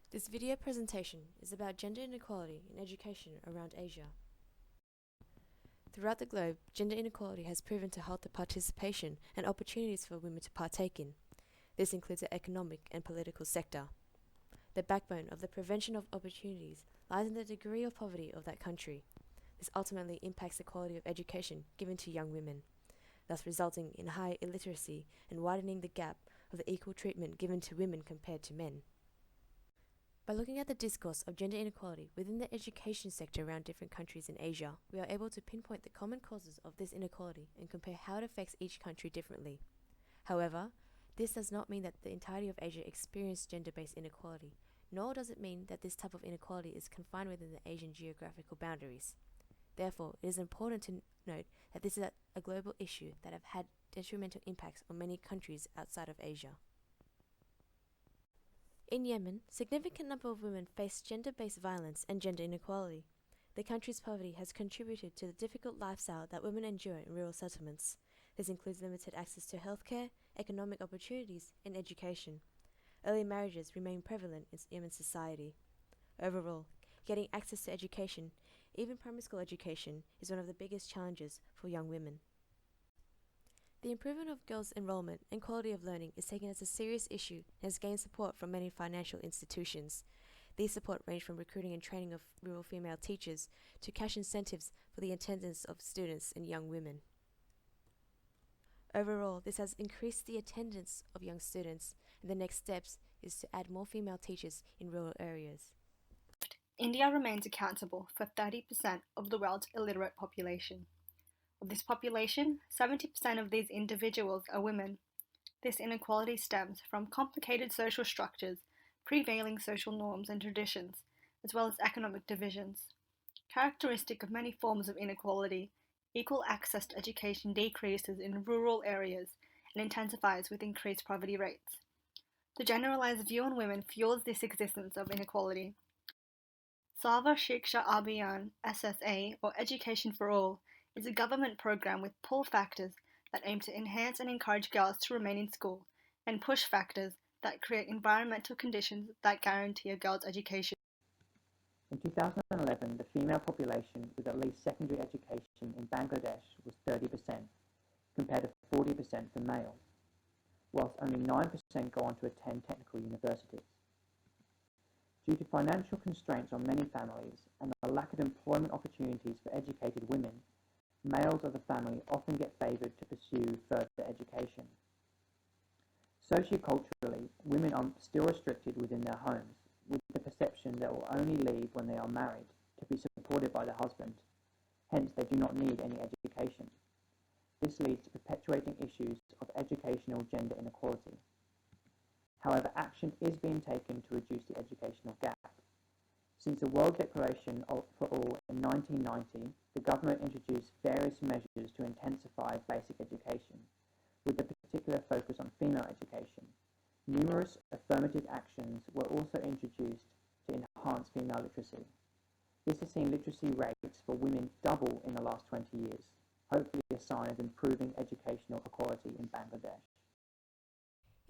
This video presentation is about gender inequality in education around Asia. Throughout the globe, gender inequality has proven to halt the participation and opportunities for women to partake in. This includes the economic and political sector. The backbone of the prevention of opportunities lies in the degree of poverty of that country. This ultimately impacts the quality of education given to young women, thus resulting in high illiteracy and widening the gap of the equal treatment given to women compared to men. By looking at the discourse of gender inequality within the education sector around different countries in Asia, we are able to pinpoint the common causes of this inequality and compare how it affects each country differently. However, this does not mean that the entirety of Asia experiences gender-based inequality, nor does it mean that this type of inequality is confined within the Asian geographical boundaries. Therefore, it is important to note that this is a global issue that have had detrimental impacts on many countries outside of Asia. In Yemen, a significant number of women face gender-based violence and gender inequality. The country's poverty has contributed to the difficult lifestyle that women endure in rural settlements. This includes limited access to healthcare, economic opportunities, and education. Early marriages remain prevalent in Yemen society. Overall, getting access to education, even primary school education, is one of the biggest challenges for young women. The improvement of girls' enrollment and quality of learning is taken as a serious issue and has gained support from many financial institutions. These support range from recruiting and training of rural female teachers to cash incentives for the attendance of students and young women. Overall, this has increased the attendance of young students, and the next steps is to add more female teachers in rural areas. India remains accountable for 30% of the world's illiterate population. Of this population, 70% of these individuals are women. This inequality stems from complicated social structures, prevailing social norms and traditions, as well as economic divisions. Characteristic of many forms of inequality, equal access to education decreases in rural areas and intensifies with increased poverty rates. The generalized view on women fuels this existence of inequality. Sarva Shiksha Abhiyan (SSA), or Education for All, is a government program with pull factors that aim to enhance and encourage girls to remain in school, and push factors that create environmental conditions that guarantee a girl's education. In 2011, the female population with at least secondary education in Bangladesh was 30%, compared to 40% for males, whilst only 9% go on to attend technical universities. Due to financial constraints on many families and the lack of employment opportunities for educated women, males of the family often get favoured to pursue further education. Socioculturally, women are still restricted within their homes, with the perception that will only leave when they are married to be supported by the husband. Hence, they do not need any education. This leads to perpetuating issues of educational gender inequality. However, action is being taken to reduce the educational gap. Since the World Declaration for All in 1990, the government introduced various measures to intensify basic education, with a particular focus on female education. Numerous affirmative actions were also introduced to enhance female literacy. This has seen literacy rates for women double in the last 20 years, hopefully a sign of improving educational equality in Bangladesh.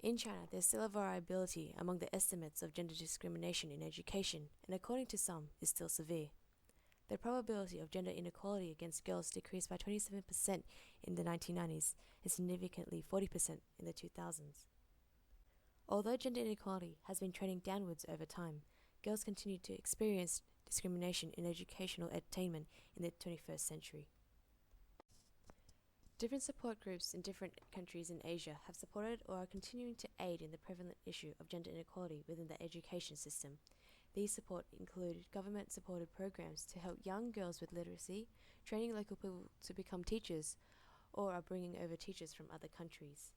In China, there is still a variability among the estimates of gender discrimination in education, and according to some, is still severe. The probability of gender inequality against girls decreased by 27% in the 1990s and significantly 40% in the 2000s. Although gender inequality has been trending downwards over time, girls continue to experience discrimination in educational attainment in the 21st century. Different support groups in different countries in Asia have supported or are continuing to aid in the prevalent issue of gender inequality within the education system. These support include government-supported programs to help young girls with literacy, training local people to become teachers, or are bringing over teachers from other countries.